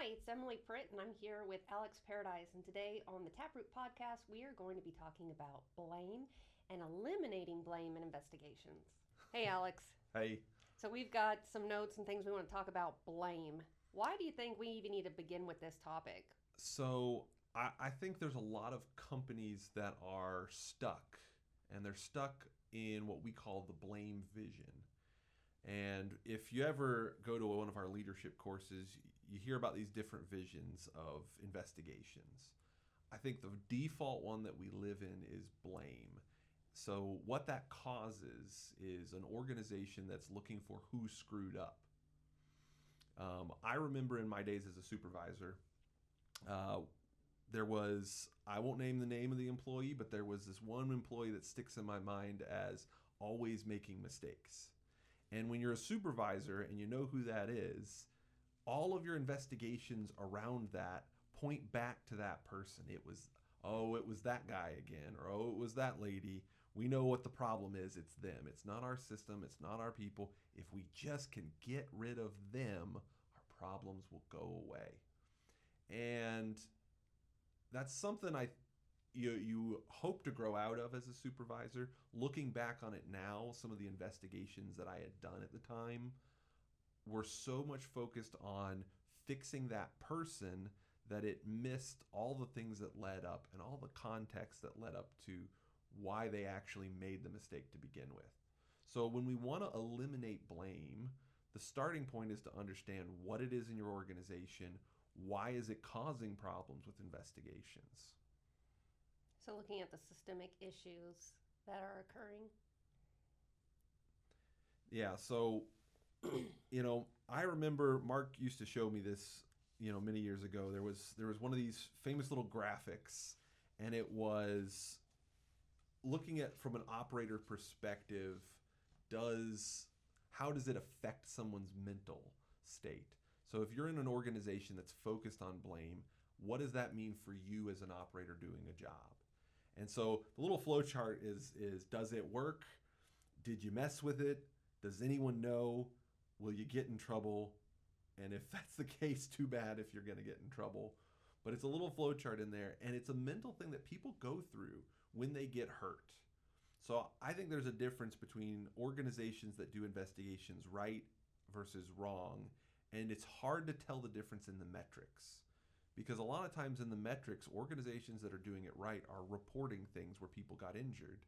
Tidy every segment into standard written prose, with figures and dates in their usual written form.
Hi, it's Emily Pritt, and I'm here with Alex Paradise. And today on the Taproot podcast, we are going to be talking about blame and eliminating blame in investigations. Hey, Alex. Hey, So, we've got some notes and things we want to talk about blame. Why do you think we even need to begin with this topic? so I think there's a lot of companies that are stuck, and they're stuck in what we call the blame vision. And if you ever go to one of our leadership courses, you hear about these different visions of investigations. I think the default one that we live in is blame. So, what that causes is an organization that's looking for who screwed up. I remember in my days as a supervisor, uh, there was, I won't name the name of the employee, but there was this one employee that sticks in my mind as always making mistakes. And when you're a supervisor and you know who that is, all of your investigations around that point back to that person. It was that guy again, or oh, it was that lady. We know what the problem is. It's them. It's not our system. It's not our people. If we just can get rid of them, our problems will go away. And that's something you hope to grow out of as a supervisor. Looking back on it now, some of the investigations that I had done at the time were so much focused on fixing that person that it missed all the things that led up and all the context that led up to why they actually made the mistake to begin with. So when we want to eliminate blame, the starting point is to understand what it is in your organization. Why is it causing problems with investigations? So, looking at the systemic issues that are occurring. Yeah, so I remember Mark used to show me this, many years ago. There was one of these famous little graphics, and it was looking at from an operator perspective, does how does it affect someone's mental state? So if you're in an organization that's focused on blame, what does that mean for you as an operator doing a job? And so the little flow chart is does it work? Did you mess with it? Does anyone know? Will you get in trouble? And if that's the case, too bad if you're going to get in trouble. But it's a little flow chart in there, and it's a mental thing that people go through when they get hurt. So I think there's a difference between organizations that do investigations right versus wrong, and it's hard to tell the difference in the metrics. Because a lot of times in the metrics, organizations that are doing it right are reporting things where people got injured,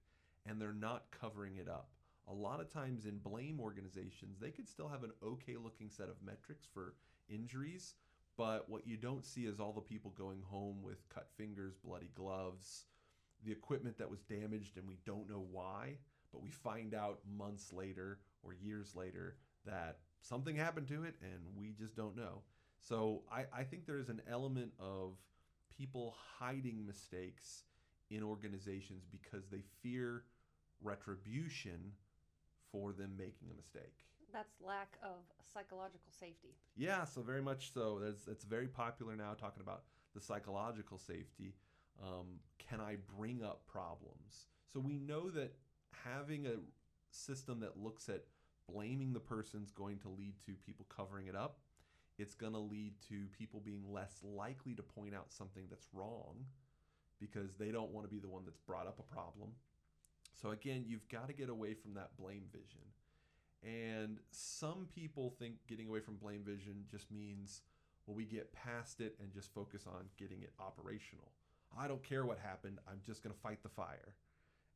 and they're not covering it up. A lot of times in blame organizations, they could still have an okay looking set of metrics for injuries, but what you don't see is all the people going home with cut fingers, bloody gloves, the equipment that was damaged and we don't know why, but we find out months later or years later that something happened to it and we just don't know. So I think there is an element of people hiding mistakes in organizations because they fear retribution for them making a mistake. That's lack of psychological safety. Yeah, so very much so. It's very popular now talking about the psychological safety. Can I bring up problems? So we know that having a system that looks at blaming the person's going to lead to people covering it up. It's going to lead to people being less likely to point out something that's wrong because they don't want to be the one that's brought up a problem. So again, you've got to get away from that blame vision. And some people think getting away from blame vision just means, well, we get past it and just focus on getting it operational. I don't care what happened. I'm just going to fight the fire.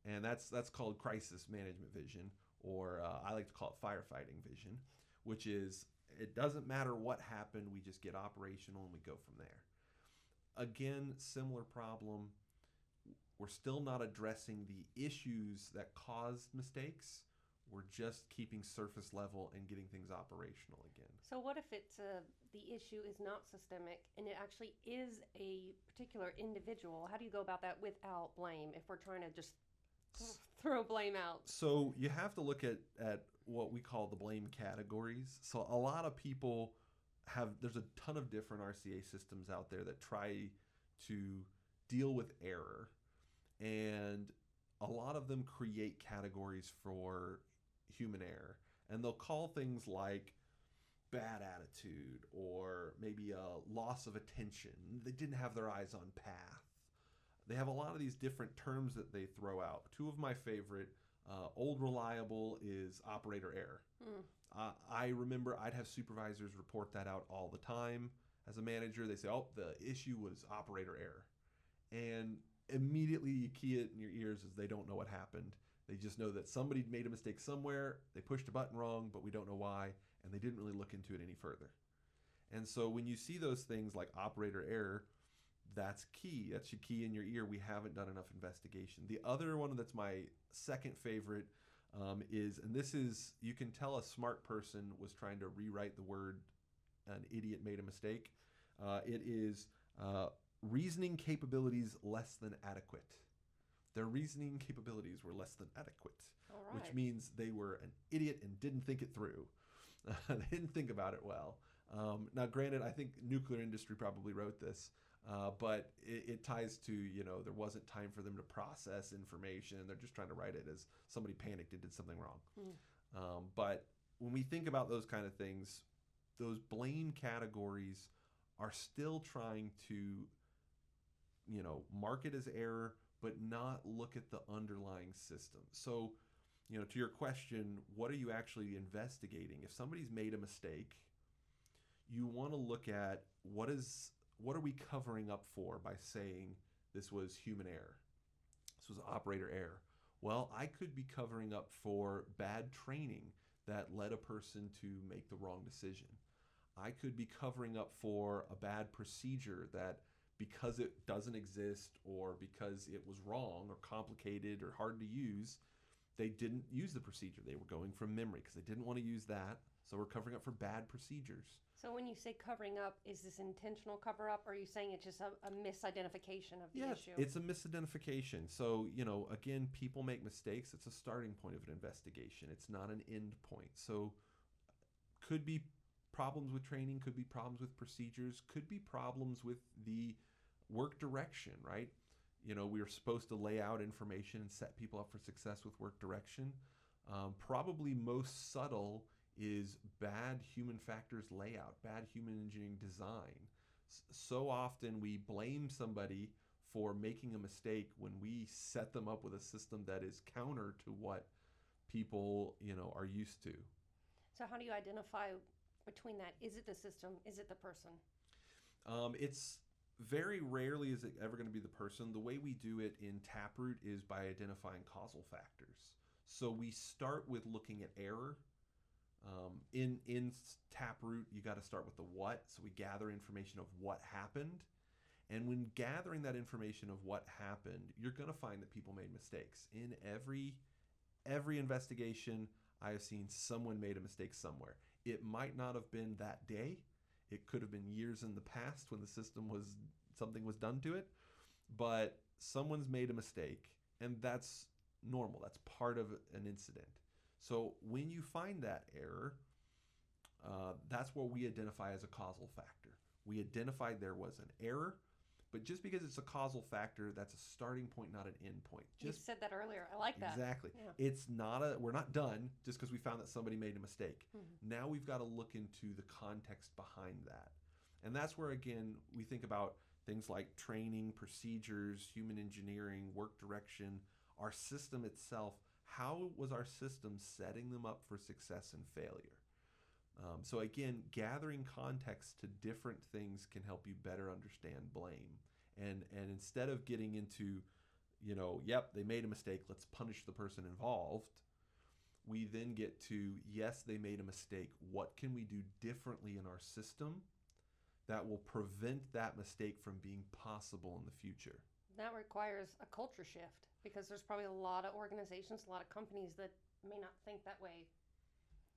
And that's called crisis management vision, or I like to call it firefighting vision, which is it doesn't matter what happened. We just get operational and we go from there. Again, similar problem. We're still not addressing the issues that caused mistakes. We're just keeping surface level and getting things operational again. So, what if the issue is not systemic and it actually is a particular individual? How do you go about that without blame if we're trying to just throw blame out? So you have to look at what we call the blame categories. So a lot of people there's a ton of different RCA systems out there that try to deal with error. And a lot of them create categories for human error. And they'll call things like bad attitude or maybe a loss of attention. They didn't have their eyes on path. They have a lot of these different terms that they throw out. Two of my favorite, old reliable is operator error. I remember I'd have supervisors report that out all the time. As a manager, they say, oh, the issue was operator error. And immediately you key it in your ears as they don't know what happened. They just know that somebody made a mistake somewhere, they pushed a button wrong, but we don't know why, and they didn't really look into it any further. And so when you see those things like operator error, that's key. That should key in your ear. We haven't done enough investigation. The other one that's my second favorite is, and this is, you can tell a smart person was trying to rewrite the word an idiot made a mistake. It is reasoning capabilities less than adequate. Their reasoning capabilities were less than adequate, which means they were an idiot and didn't think it through. They didn't think about it well. Now, granted, I think nuclear industry probably wrote this, but it ties to, there wasn't time for them to process information, and they're just trying to write it as somebody panicked and did something wrong. But when we think about those kind of things, those blame categories are still trying to, mark it as error, but not look at the underlying system. So, to your question, what are you actually investigating? If somebody's made a mistake, you want to look at what are we covering up for by saying this was human error? This was operator error. Well, I could be covering up for bad training that led a person to make the wrong decision. I could be covering up for a bad procedure that, because it doesn't exist or because it was wrong or complicated or hard to use, they didn't use the procedure. They were going from memory because they didn't want to use that. So we're covering up for bad procedures. So when you say covering up, is this intentional cover up, or are you saying it's just a misidentification of the issue? Yes, it's a misidentification. So, again, people make mistakes. It's a starting point of an investigation. It's not an end point. So could be problems with training, could be problems with procedures, could be problems with the work direction, right? We were supposed to lay out information and set people up for success with work direction. Probably most subtle is bad human factors layout, bad human engineering design. So often we blame somebody for making a mistake when we set them up with a system that is counter to what people, are used to. So how do you identify between that? Is it the system? Is it the person? It's very rarely is it ever going to be the person. The way we do it in Taproot is by identifying causal factors. So we start with looking at error. In Taproot, you got to start with the what. So we gather information of what happened. And when gathering that information of what happened, you're going to find that people made mistakes. In every investigation, I have seen someone made a mistake somewhere. It might not have been that day. It could have been years in the past when the system something was done to it. But someone's made a mistake, and that's normal. That's part of an incident. So when you find that error, that's what we identify as a causal factor. We identified there was an error, but just because it's a causal factor, that's a starting point, not an end point. You said that earlier. I like that. Exactly. Yeah. We're not done just because we found that somebody made a mistake. Mm-hmm. Now we've got to look into the context behind that. And that's where, again, we think about things like training, procedures, human engineering, work direction, our system itself. How was our system setting them up for success and failure? So again, gathering context to different things can help you better understand blame. And instead of getting into, yep, they made a mistake, let's punish the person involved, we then get to, yes, they made a mistake. What can we do differently in our system that will prevent that mistake from being possible in the future? That requires a culture shift, because there's probably a lot of organizations, a lot of companies that may not think that way.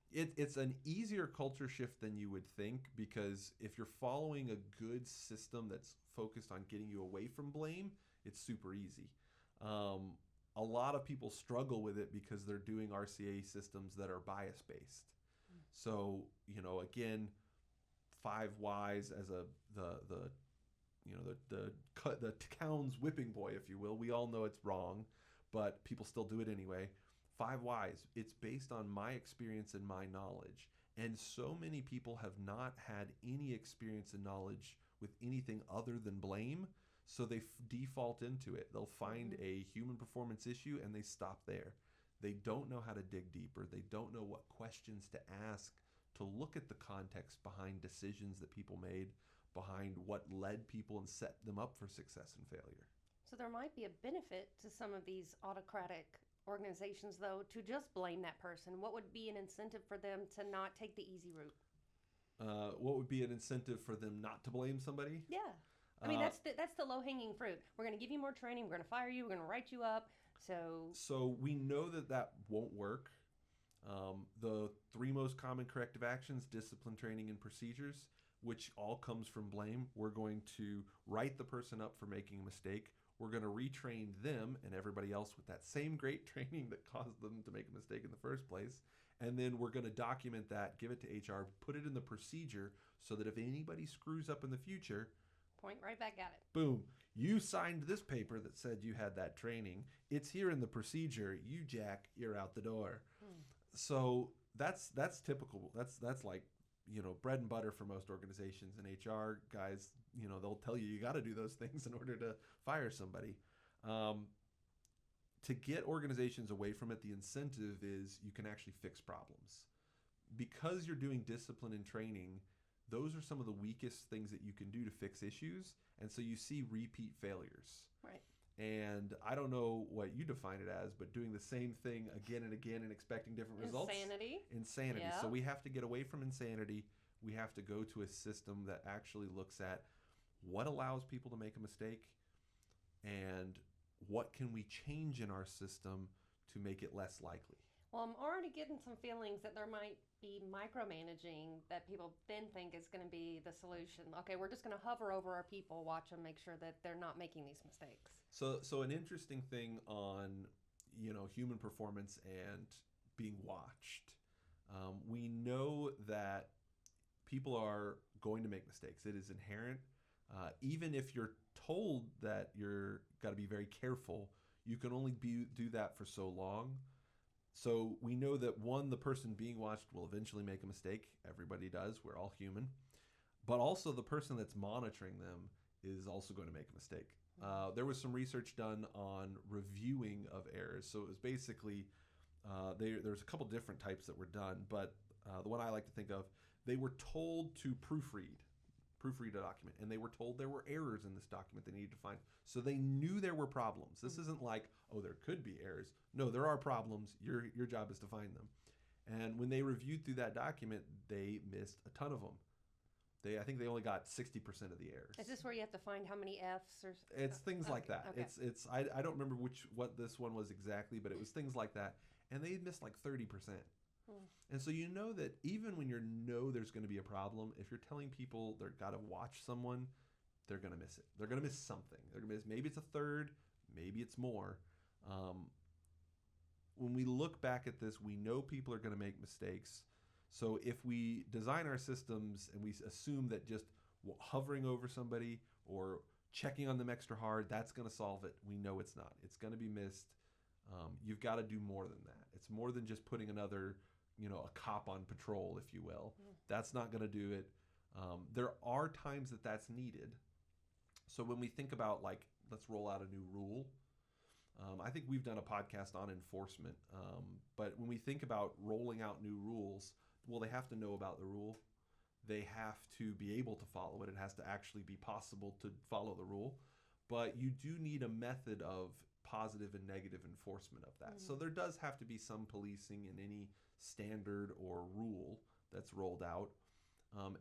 It's an easier culture shift than you would think, because if you're following a good system that's focused on getting you away from blame, it's super easy. A lot of people struggle with it because they're doing RCA systems that are bias-based. So, again, 5 whys as the town's whipping boy, if you will. We all know it's wrong, but people still do it anyway. 5 whys. It's based on my experience and my knowledge. And so many people have not had any experience and knowledge with anything other than blame. So they default into it. They'll find a human performance issue and they stop there. They don't know how to dig deeper. They don't know what questions to ask to look at the context behind decisions that people made, behind what led people and set them up for success and failure. So there might be a benefit to some of these autocratic organizations, though, to just blame that person. What would be an incentive for them to not take the easy route? What would be an incentive for them not to blame somebody? Yeah. I mean, that's the low-hanging fruit. We're going to give you more training. We're going to fire you. We're going to write you up. So we know that won't work. The three most common corrective actions: discipline, training, and procedures, which all comes from blame. We're going to write the person up for making a mistake. We're going to retrain them and everybody else with that same great training that caused them to make a mistake in the first place. And then we're going to document that, give it to HR, put it in the procedure so that if anybody screws up in the future, point right back at it. Boom. You signed this paper that said you had that training. It's here in the procedure. You jack, you're out the door. So that's typical. That's like, bread and butter for most organizations. And HR guys, they'll tell you got to do those things in order to fire somebody. To get organizations away from it, the incentive is you can actually fix problems. Because you're doing discipline and training, those are some of the weakest things that you can do to fix issues. And so you see repeat failures. Right. And I don't know what you define it as, but doing the same thing again and again and expecting different results. Insanity. Yeah. So we have to get away from insanity. We have to go to a system that actually looks at what allows people to make a mistake and what can we change in our system to make it less likely. Well, I'm already getting some feelings that there might be micromanaging that people then think is going to be the solution. Okay, we're just going to hover over our people, watch them, make sure that they're not making these mistakes. So an interesting thing on, human performance and being watched. We know that people are going to make mistakes. It is inherent. Even if you're told that you're got to be very careful, you can only do that for so long. So we know that one, the person being watched will eventually make a mistake. Everybody does. We're all human. But also the person that's monitoring them is also going to make a mistake. There was some research done on reviewing of errors. So it was basically, there's a couple different types that were done, but the one I like to think of, they were told to proofread a document, and they were told there were errors in this document they needed to find. So they knew there were problems. This isn't like, oh, there could be errors. No, there are problems. Your job is to find them. And when they reviewed through that document, they missed a ton of them. I think they only got 60% of the errors. Is this where you have to find how many Fs or? It's things like that. Okay. I don't remember what this one was exactly, but it was things like that, and they missed like 30%. And so you know that even when you know there's going to be a problem, if you're telling people they've got to watch someone, they're going to miss it. They're going to miss something. They're going to miss, maybe it's a third, maybe it's more. When we look back at this, we know people are going to make mistakes. So if we design our systems and we assume that just hovering over somebody or checking on them extra hard, that's going to solve it, we know it's not. It's going to be missed. You've got to do more than that. It's more than just putting another a cop on patrol, if you will. That's not going to do it. There are times that that's needed. So when we think about, like, let's roll out a new rule, I think we've done a podcast on enforcement. But when we think about rolling out new rules, well, they have to know about the rule. They have to be able to follow it. It has to actually be possible to follow the rule. But you do need a method of positive and negative enforcement of that. So there does have to be some policing in any standard or rule that's rolled out.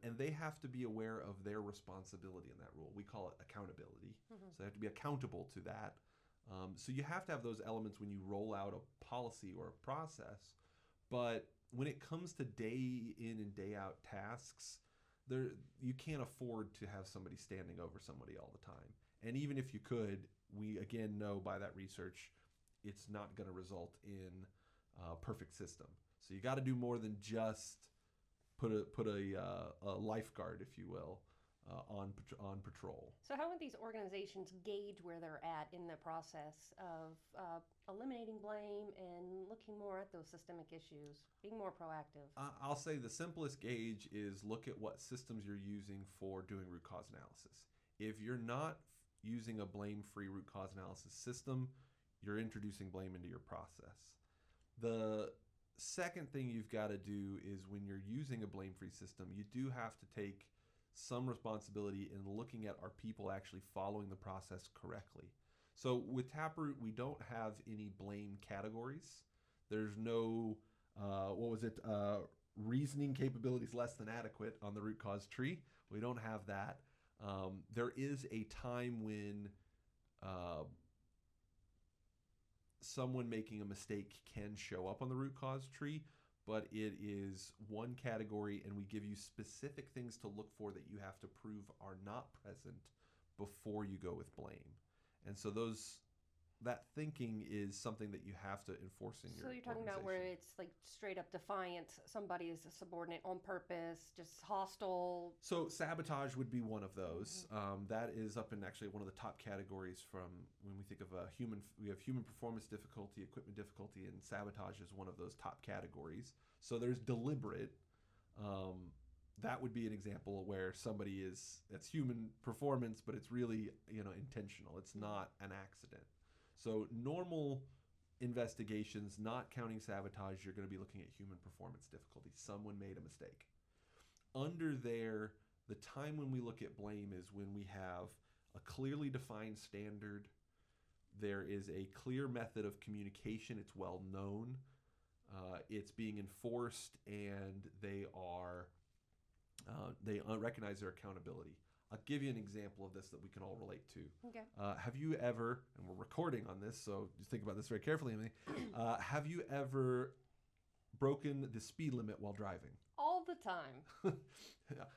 And they have to be aware of their responsibility in that rule. We call it accountability. So they have to be accountable to that. So you have to have those elements when you roll out a policy or a process. But when it comes to day in and day out tasks, you can't afford to have somebody standing over somebody all the time. And even if you could, we again know by that research, it's not going to result in a perfect system. So you got to do more than just put a lifeguard, if you will. on patrol. So how would these organizations gauge where they're at in the process of eliminating blame and looking more at those systemic issues, being more proactive? I'll say the simplest gauge is look at what systems you're using for doing root cause analysis. If you're not using a blame-free root cause analysis system, you're introducing blame into your process. The second thing you've got to do is when you're using a blame-free system, you do have to take some responsibility in looking at are people actually following the process correctly. So with Taproot, we don't have any blame categories. There's no, reasoning capabilities less than adequate on the root cause tree. We don't have that. There is a time when someone making a mistake can show up on the root cause tree, but it is one category, and we give you specific things to look for that you have to prove are not present before you go with blame. And so that thinking is something that you have to enforce in your So you're talking about where it's like straight up defiant, somebody is a subordinate on purpose, just hostile. So sabotage would be one of those. That is up in actually one of the top categories from when we think of we have human performance difficulty, equipment difficulty, and sabotage is one of those top categories. So there's deliberate. That would be an example where it's human performance, but it's really, intentional. It's not an accident. So normal investigations, not counting sabotage, you're going to be looking at human performance difficulty. Someone made a mistake. Under there, the time when we look at blame is when we have a clearly defined standard. There is a clear method of communication. It's well known. It's being enforced, and they recognize their accountability. I'll give you an example of this that we can all relate to. Okay. Have you ever, and we're recording on this, so just think about this very carefully, Emily. Have you ever broken the speed limit while driving? All the time.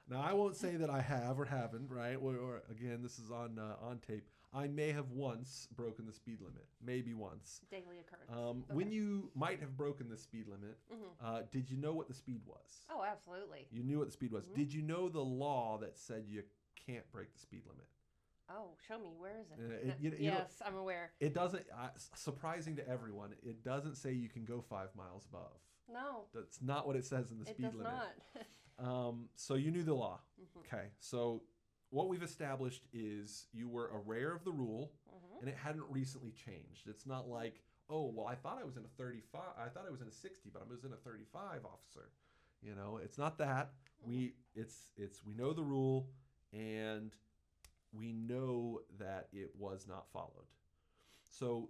Now, I won't say that I have or haven't, right? Or again, this is on tape. I may have once broken the speed limit, maybe once. Daily occurrence. Okay. When you might have broken the speed limit, did you know what the speed was? Oh, absolutely. You knew what the speed was. Did you know the law that said you can't break the speed limit? Oh, show me. Where is it? Yes, I'm aware. It doesn't, surprising to everyone, it doesn't say you can go 5 miles above. No. That's not what it says in the speed limit. It does not. So you knew the law. Okay. So what we've established is you were aware of the rule, and it hadn't recently changed. It's not like, oh, well, I thought I was in a 35. I thought I was in a 60, but I was in a 35, officer. It's not that. We know the rule, and we know that it was not followed. So,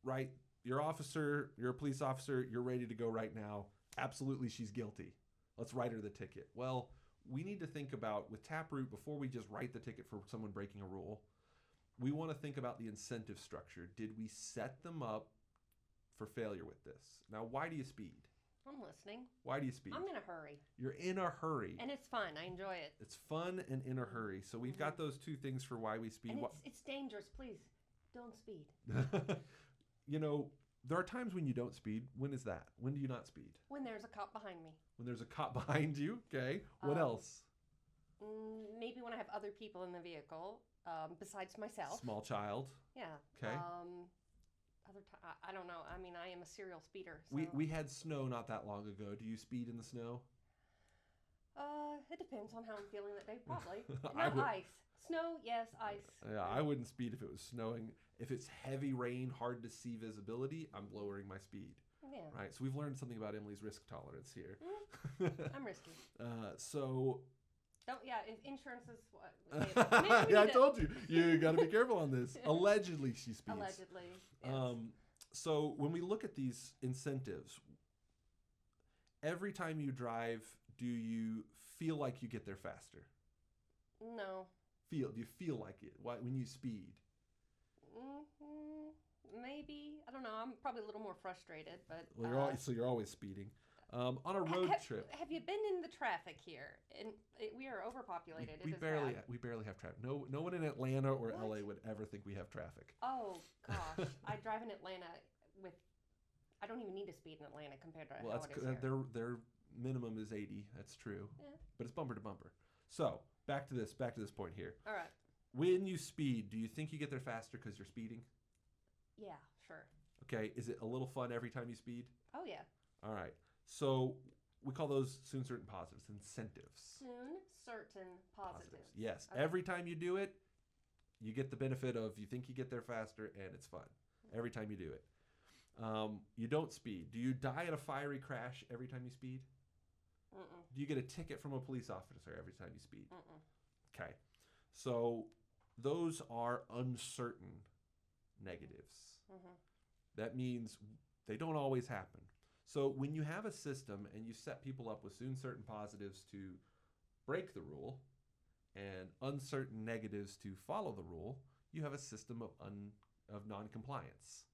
right, you're a police officer, you're ready to go right now. Absolutely, she's guilty. Let's write her the ticket. Well, we need to think about, with Taproot, before we just write the ticket for someone breaking a rule, we want to think about the incentive structure. Did we set them up for failure with this? Now, why do you speed? I'm listening. Why do you speed? I'm in a hurry. You're in a hurry. And it's fun. I enjoy it. It's fun and in a hurry. So we've got those two things for why we speed. And it's dangerous. Please, don't speed. There are times when you don't speed. When is that? When do you not speed? When there's a cop behind me. When there's a cop behind you? Okay. What else? Maybe when I have other people in the vehicle, besides myself. Small child. Yeah. Okay. I don't know. I mean, I am a serial speeder. So. We had snow not that long ago. Do you speed in the snow? It depends on how I'm feeling that day, probably. Not ice. Snow, yes. Ice. Yeah, I wouldn't speed if it was snowing. If it's heavy rain, hard to see visibility, I'm lowering my speed. Yeah. Right. So we've learned something about Emily's risk tolerance here. I'm risky. So. If insurance is what. Yeah, I told you. You got to be careful on this. Allegedly, she speeds. Allegedly. Yes. So when we look at these incentives, every time you drive, do you feel like you get there faster? No. Do you feel like it? Why when you speed? Maybe. I don't know. I'm probably a little more frustrated, but. Well, you're always speeding. On a road trip. Have you been in the traffic here? And we are overpopulated. We barely have traffic. No one in Atlanta or LA would ever think we have traffic. Oh gosh, I drive in Atlanta with. I don't even need to speed in Atlanta compared to how it is here. Their minimum is 80. That's true. Yeah. But it's bumper to bumper. So back to this point here. All right. When you speed, do you think you get there faster because you're speeding? Yeah, sure. Okay. Is it a little fun every time you speed? Oh, yeah. All right. So we call those soon certain positives, incentives. Soon certain positives. Yes. Okay. Every time you do it, you get the benefit of you think you get there faster and it's fun. Every time you do it. You don't speed. Do you die in a fiery crash every time you speed? Mm-mm. Do you get a ticket from a police officer every time you speed? Mm-mm. Okay. So those are uncertain negatives. Mm-hmm. That means they don't always happen. So when you have a system and you set people up with soon certain positives to break the rule and uncertain negatives to follow the rule, you have a system of non-compliance.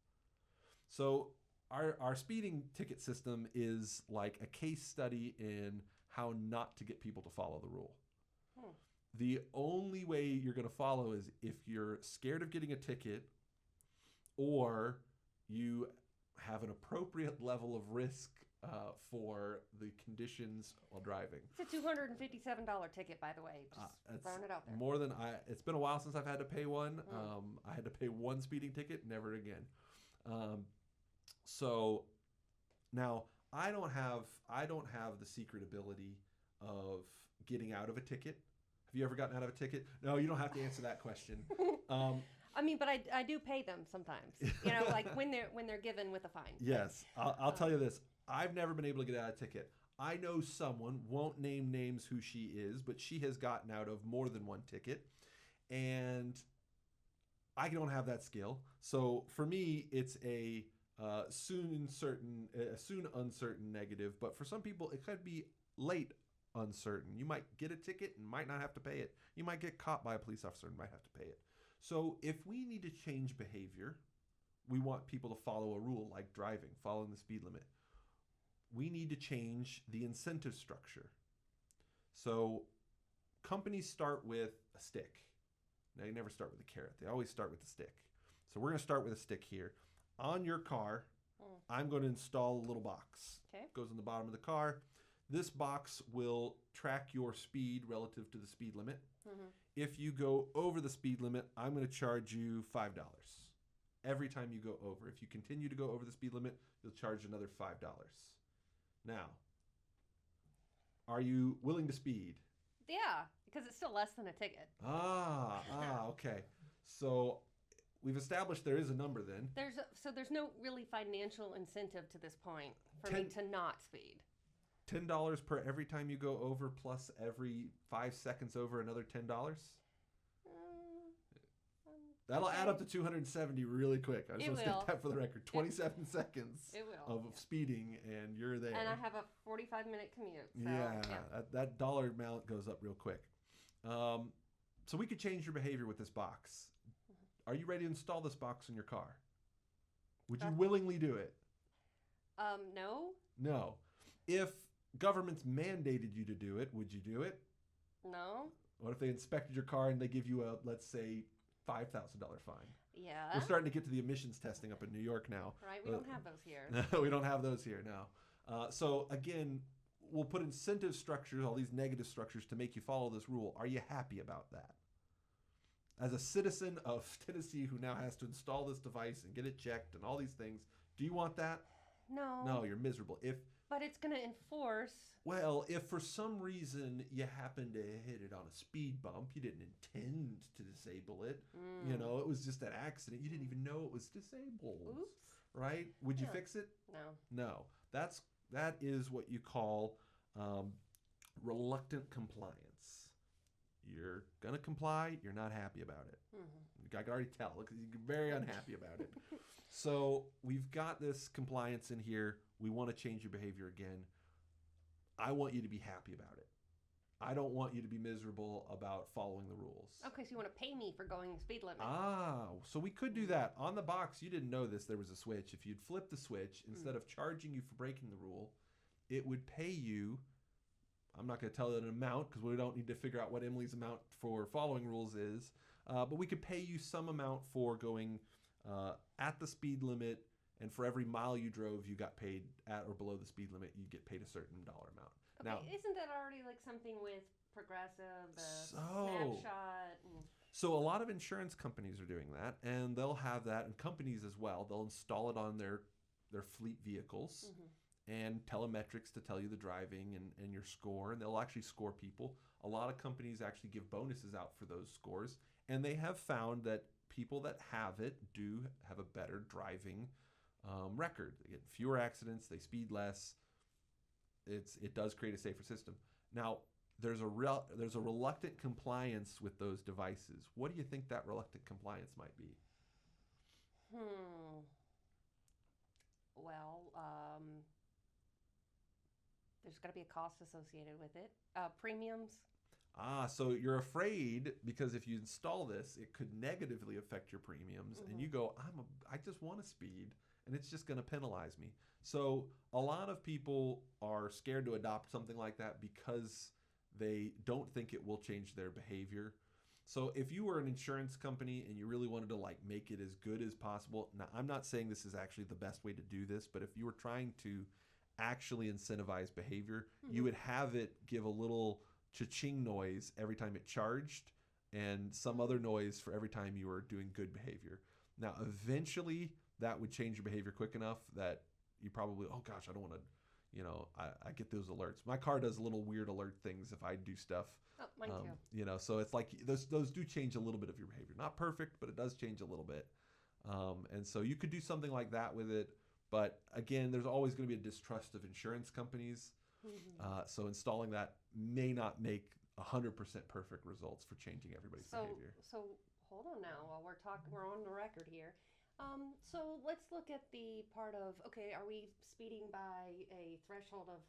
So our speeding ticket system is like a case study in how not to get people to follow the rule. The only way you're going to follow is if you're scared of getting a ticket or you have an appropriate level of risk for the conditions while driving. It's a $257 ticket, by the way. Just throwing it out there. More than it's been a while since I've had to pay one. I had to pay one speeding ticket, never again. So now I don't have the secret ability of getting out of a ticket. Have you ever gotten out of a ticket? No, you don't have to answer that question. I mean, but I do pay them sometimes. You know, like when they're given with a fine. Yes, I'll tell you this. I've never been able to get out of a ticket. I know someone, won't name names who she is, but she has gotten out of more than one ticket, and I don't have that skill. So for me, it's a soon uncertain negative. But for some people, it could be late uncertain. You might get a ticket and might not have to pay it. You might get caught by a police officer and might have to pay it. So if we need to change behavior, we want people to follow a rule like driving, following the speed limit. We need to change the incentive structure. So companies start with a stick. Now, they never start with a carrot. They always start with a stick. So we're going to start with a stick here. On your car, I'm going to install a little box. Okay. Goes in the bottom of the car. This box will track your speed relative to the speed limit. Mm-hmm. If you go over the speed limit, I'm going to charge you $5 every time you go over. If you continue to go over the speed limit, you'll charge another $5. Now, are you willing to speed? Yeah, because it's still less than a ticket. Okay. So we've established there is a number then. There's no really financial incentive to this point for me to not speed. $10 per every time you go over, plus every 5 seconds over another $10. That'll add up to 270 really quick. I just want to state that for the record. 27 seconds of speeding, and you're there. And I have a 45-minute commute. So, that dollar amount goes up real quick. So we could change your behavior with this box. Are you ready to install this box in your car? Would you willingly do it? No. No. If governments mandated you to do it, would you do it? No. What if they inspected your car and they give you a, let's say, $5,000 fine? Yeah. We're starting to get to the emissions testing up in New York now. Right, we don't have those here. No, we don't have those here, no. So again, we'll put incentive structures, all these negative structures to make you follow this rule. Are you happy about that? As a citizen of Tennessee who now has to install this device and get it checked and all these things, do you want that? No. No, you're miserable. But it's going to enforce. Well, if for some reason you happen to hit it on a speed bump, you didn't intend to disable it. You know, it was just an accident. You didn't even know it was disabled. Oops. Right? Would you fix it? No. That is what you call reluctant compliance. You're gonna comply. You're not happy about it. I can already tell because you're very unhappy about it. So we've got this compliance in here. We want to change your behavior again. I want you to be happy about it. I don't want you to be miserable about following the rules. Okay, so you want to pay me for going the speed limit. So we could do that. On the box, you didn't know this, there was a switch. If you'd flip the switch, instead of charging you for breaking the rule, it would pay you, I'm not going to tell you an amount because we don't need to figure out what Emily's amount for following rules is, but we could pay you some amount for going at the speed limit, and for every mile you drove, you got paid at or below the speed limit, you get paid a certain dollar amount. Okay, isn't that already like something with Progressive, the So, Snapshot. And, so a lot of insurance companies are doing that, and they'll have that, and companies as well. They'll install it on their fleet vehicles and telemetrics to tell you the driving and your score, and they'll actually score people. A lot of companies actually give bonuses out for those scores, and they have found that people that have it do have a better driving record. They get fewer accidents, they speed less. It does create a safer system. Now, there's a reluctant compliance with those devices. What do you think that reluctant compliance might be? hmm. Well, there's got to be a cost associated with it. Premiums. So you're afraid because if you install this, it could negatively affect your premiums, and you go, I just want to speed, and it's just going to penalize me. So a lot of people are scared to adopt something like that because they don't think it will change their behavior. So if you were an insurance company and you really wanted to like make it as good as possible, now I'm not saying this is actually the best way to do this, but if you were trying to actually incentivize behavior, you would have it give a little cha-ching noise every time it charged and some other noise for every time you were doing good behavior. Now, eventually that would change your behavior quick enough that you probably, oh gosh, I don't want to, I get those alerts. My car does little weird alert things if I do stuff. Oh, mine too. So it's like those do change a little bit of your behavior. Not perfect, but it does change a little bit. And so you could do something like that with it. But again, there's always going to be a distrust of insurance companies. So installing that may not make 100% perfect results for changing everybody's behavior. So hold on now while we're on the record here. So let's look at the part of, okay, are we speeding by a threshold of,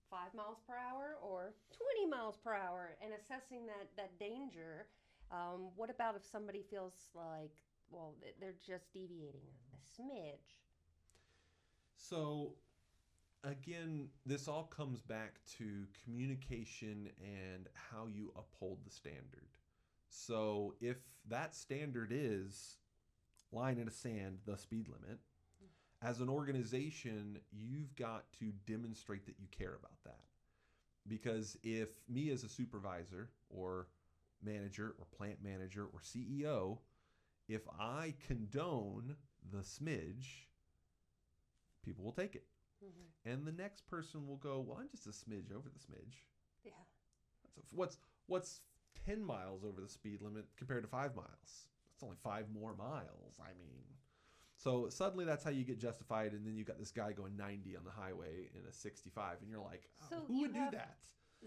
5 miles per hour or 20 miles per hour and assessing that danger? What about if somebody feels like, well, they're just deviating a smidge? So again, this all comes back to communication and how you uphold the standard. So if that standard is line in the sand, the speed limit, as an organization, you've got to demonstrate that you care about that. Because if me as a supervisor or manager or plant manager or CEO, if I condone the smidge, people will take it. And the next person will go, well, I'm just a smidge over the smidge. Yeah. What's 10 miles over the speed limit compared to 5 miles? It's only 5 more miles. I mean, so suddenly that's how you get justified, and then you got this guy going 90 on the highway in a 65, and you're like, who would do that?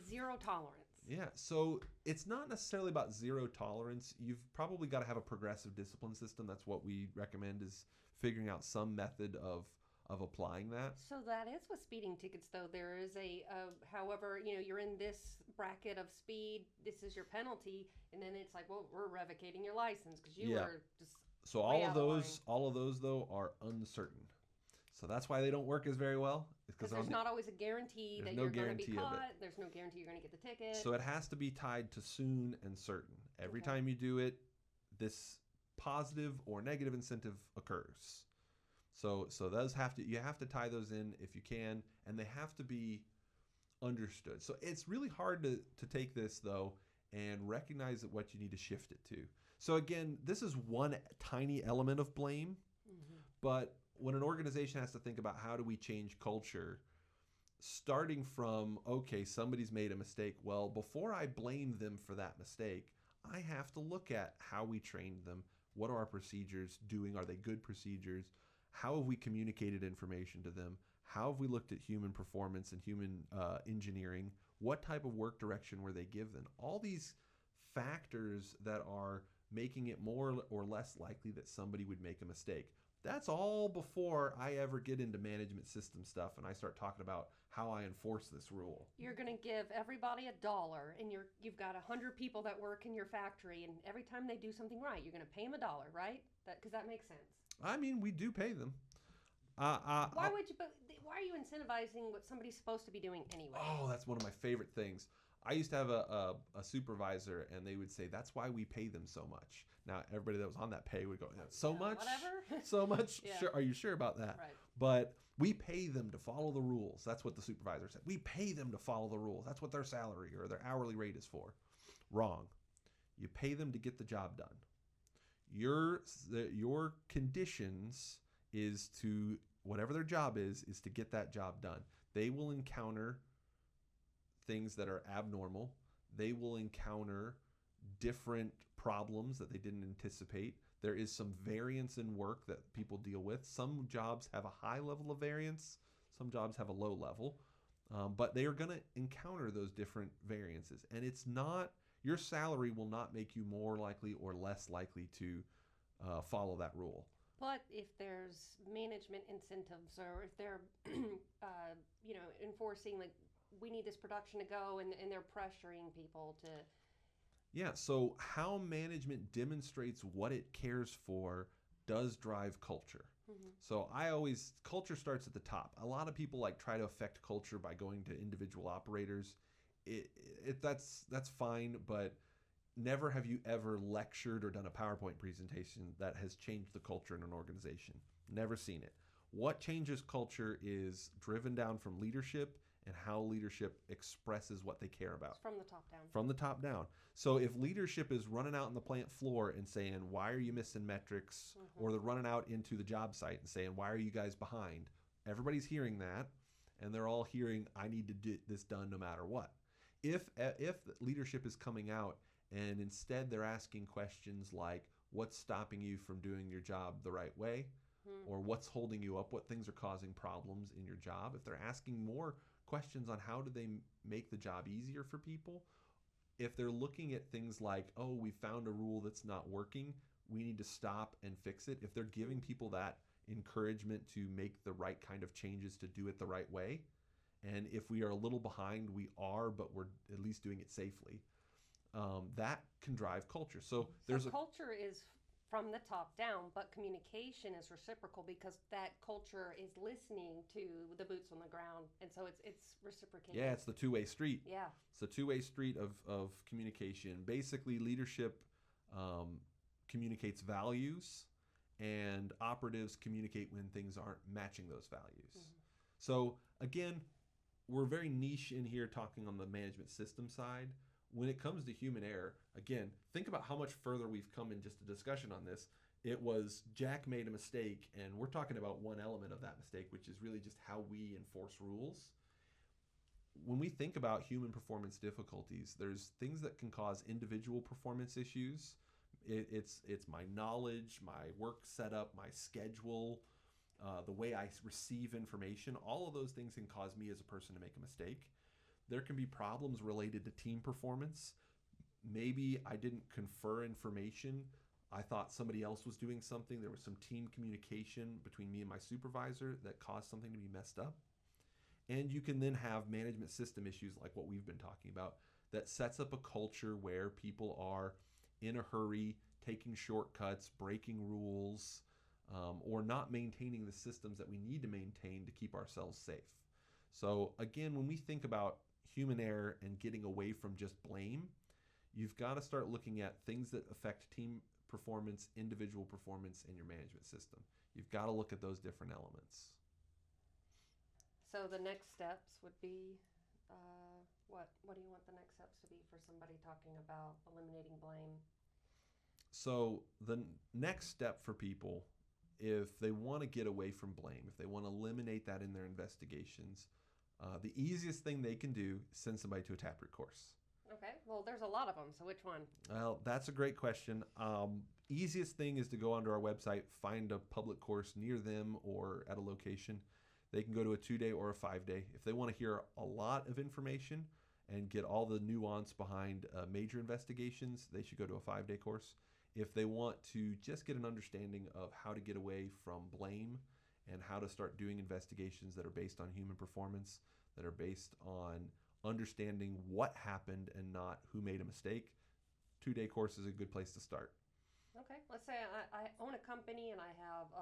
Zero tolerance. Yeah, so it's not necessarily about zero tolerance. You've probably got to have a progressive discipline system. That's what we recommend, is figuring out some method of applying that. So that is with speeding tickets, though. There is however, you're in this bracket of speed, this is your penalty, and then it's like, well, we're revocating your license because you were just. So all of those though are uncertain. So that's why they don't work as very well. Because there's not always a guarantee that you're going to be caught. There's no guarantee you're going to get the ticket. So it has to be tied to soon and certain. Every time you do it, this positive or negative incentive occurs. So those you have to tie those in if you can, and they have to be understood. So it's really hard to take this though and recognize that what you need to shift it to. So again, this is one tiny element of blame, but when an organization has to think about how do we change culture, starting from, okay, somebody's made a mistake. Well, before I blame them for that mistake, I have to look at how we trained them. What are our procedures doing? Are they good procedures? How have we communicated information to them? How have we looked at human performance and human engineering? What type of work direction were they given? All these factors that are making it more or less likely that somebody would make a mistake. That's all before I ever get into management system stuff and I start talking about how I enforce this rule. You're going to give everybody $1, and you've got 100 people that work in your factory, and every time they do something right, you're going to pay them $1, right? Because that makes sense. I mean, we do pay them. Why are you incentivizing what somebody's supposed to be doing anyway? Oh, that's one of my favorite things. I used to have a supervisor, and they would say, "That's why we pay them so much." Now, everybody that was on that pay would go, "So much, whatever. so much. Yeah. Sure, are you sure about that?" Right. But we pay them to follow the rules. That's what the supervisor said. We pay them to follow the rules. That's what their salary or their hourly rate is for. Wrong. You pay them to get the job done. Your conditions is to whatever their job is to get that job done. They will encounter things that are abnormal. They will encounter different problems that they didn't anticipate. There is some variance in work that people deal with. Some jobs have a high level of variance, some jobs have a low level, but they are going to encounter those different variances. And it's not, your salary will not make you more likely or less likely to follow that rule. But if there's management incentives, or if they're, enforcing, like, we need this production to go, and they're pressuring people to. Yeah, so how management demonstrates what it cares for does drive culture. Mm-hmm. So culture starts at the top. A lot of people like try to affect culture by going to individual operators. That's fine, but never have you ever lectured or done a PowerPoint presentation that has changed the culture in an organization. Never seen it. What changes culture is driven down from leadership and how leadership expresses what they care about. It's from the top down. From the top down. So if leadership is running out on the plant floor and saying, "Why are you missing metrics?" Mm-hmm. Or they're running out into the job site and saying, "Why are you guys behind?" Everybody's hearing that, and they're all hearing, "I need to get this done no matter what." If leadership is coming out and instead they're asking questions like, "What's stopping you from doing your job the right way?" Mm-hmm. Or "What's holding you up? What things are causing problems in your job?" If they're asking more questions on how do they make the job easier for people, if they're looking at things like, "Oh, we found a rule that's not working, we need to stop and fix it," if they're giving people that encouragement to make the right kind of changes to do it the right way, and if we are a little behind, we are, but we're at least doing it safely, that can drive culture. So culture is from the top down, but communication is reciprocal, because that culture is listening to the boots on the ground, and so it's reciprocating. Yeah, it's the two-way street. Yeah. It's a two-way street of communication. Basically, leadership communicates values, and operatives communicate when things aren't matching those values. Mm-hmm. So again, we're very niche in here talking on the management system side. When it comes to human error, again, think about how much further we've come in just a discussion on this. It was Jack made a mistake, and we're talking about one element of that mistake, which is really just how we enforce rules. When we think about human performance difficulties, there's things that can cause individual performance issues. It's my knowledge, my work setup, my schedule, the way I receive information. All of those things can cause me as a person to make a mistake. There can be problems related to team performance. Maybe I didn't confer information. I thought somebody else was doing something. There was some team communication between me and my supervisor that caused something to be messed up. And you can then have management system issues like what we've been talking about that sets up a culture where people are in a hurry, taking shortcuts, breaking rules, or not maintaining the systems that we need to maintain to keep ourselves safe. So again, when we think about human error and getting away from just blame, you've got to start looking at things that affect team performance, individual performance, and your management system. You've got to look at those different elements. So the next steps would be, what do you want the next steps to be for somebody talking about eliminating blame? So the next step for people, if they want to get away from blame, if they want to eliminate that in their investigations, the easiest thing they can do is send somebody to a Taproot course. Okay, well, there's a lot of them, so which one? Well, that's a great question. Easiest thing is to go onto our website, find a public course near them or at a location. They can go to a 2-day or a 5-day. If they want to hear a lot of information and get all the nuance behind major investigations, they should go to a 5-day course. If they want to just get an understanding of how to get away from blame and how to start doing investigations that are based on human performance, that are based on understanding what happened and not who made a mistake, 2-day course is a good place to start. Okay, let's say I own a company and I have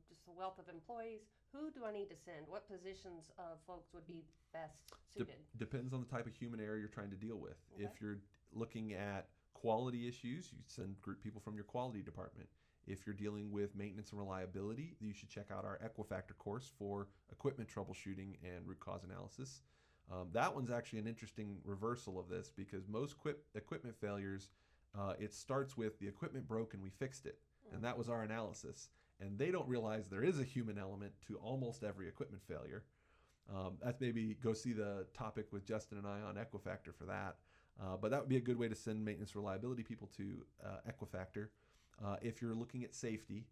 just a wealth of employees. Who do I need to send? What positions of folks would be best suited? Depends on the type of human error you're trying to deal with. Okay. If you're looking at quality issues, you send group people from your quality department. If you're dealing with maintenance and reliability, you should check out our Equifactor course for equipment troubleshooting and root cause analysis. That one's actually an interesting reversal of this because most equipment failures, it starts with the equipment broke and we fixed it. And that was our analysis. And they don't realize there is a human element to almost every equipment failure. That's maybe go see the topic with Justin and I on Equifactor for that. But that would be a good way to send maintenance reliability people to Equifactor. If you're looking at safety,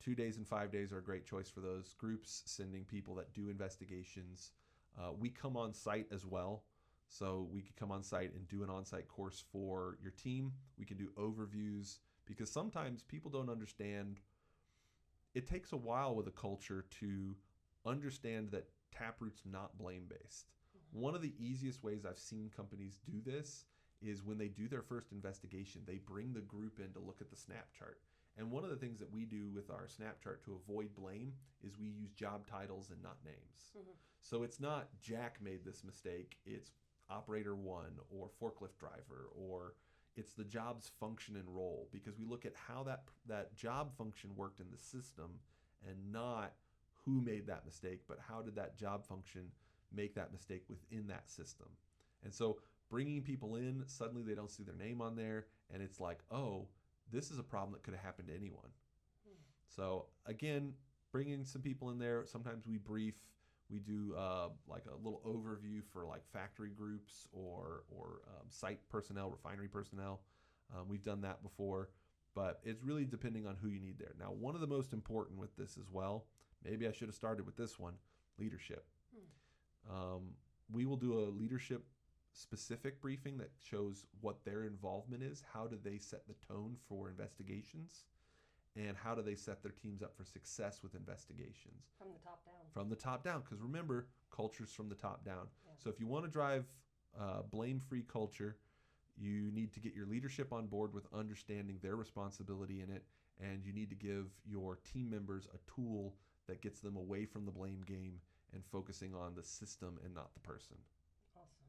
2 days and 5 days are a great choice for those groups, sending people that do investigations. We come on site as well. So we could come on site and do an on-site course for your team. We can do overviews because sometimes people don't understand. It takes a while with a culture to understand that Taproot's not blame-based. One of the easiest ways I've seen companies do this is when they do their first investigation, they bring the group in to look at the snap chart. And one of the things that we do with our snap chart to avoid blame is we use job titles and not names. So it's not Jack made this mistake, it's operator one or forklift driver, or it's the job's function and role, because we look at how that job function worked in the system and not who made that mistake, but how did that job function make that mistake within that system. And so bringing people in, suddenly they don't see their name on there, and it's like, oh, this is a problem that could have happened to anyone. So again, bringing some people in there. Sometimes we brief. We do like a little overview for like factory groups or site personnel, refinery personnel. We've done that before, but it's really depending on who you need there. Now, one of the most important with this as well, maybe I should have started with this one, leadership. We will do a leadership specific briefing that shows what their involvement is, how do they set the tone for investigations, and how do they set their teams up for success with investigations. From the top down. From the top down, because remember, culture's from the top down. Yeah. So if you want to drive blame-free culture, you need to get your leadership on board with understanding their responsibility in it, and you need to give your team members a tool that gets them away from the blame game and focusing on the system and not the person. Awesome.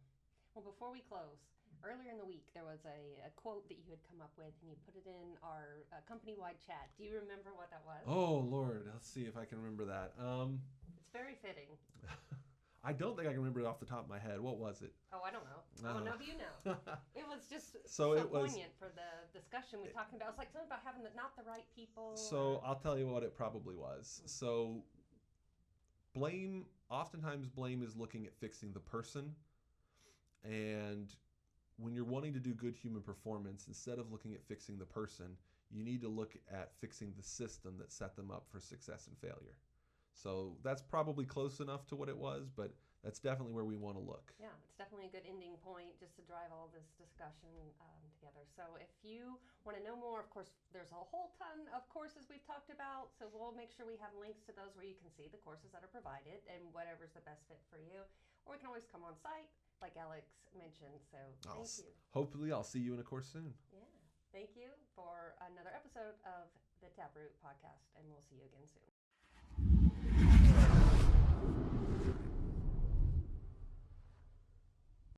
Well, before we close, earlier in the week there was a quote that you had come up with and you put it in our company-wide chat. Do you remember what that was? Oh, Lord. Let's see if I can remember that. It's very fitting. I don't think I can remember it off the top of my head. What was it? Oh, I don't know. Oh, no, you know. It was just so it was poignant for the discussion we talking about. It's like something about having not the right people. So I'll tell you what it probably was. So oftentimes blame is looking at fixing the person. And when you're wanting to do good human performance, instead of looking at fixing the person, you need to look at fixing the system that set them up for success and failure. So that's probably close enough to what it was, but that's definitely where we want to look. Yeah, it's definitely a good ending point just to drive all this discussion together. So if you want to know more, of course, there's a whole ton of courses we've talked about. So we'll make sure we have links to those where you can see the courses that are provided and whatever's the best fit for you. Or we can always come on site, like Alex mentioned. So thank you. Hopefully I'll see you in a course soon. Yeah. Thank you for another episode of the Taproot podcast, and we'll see you again soon.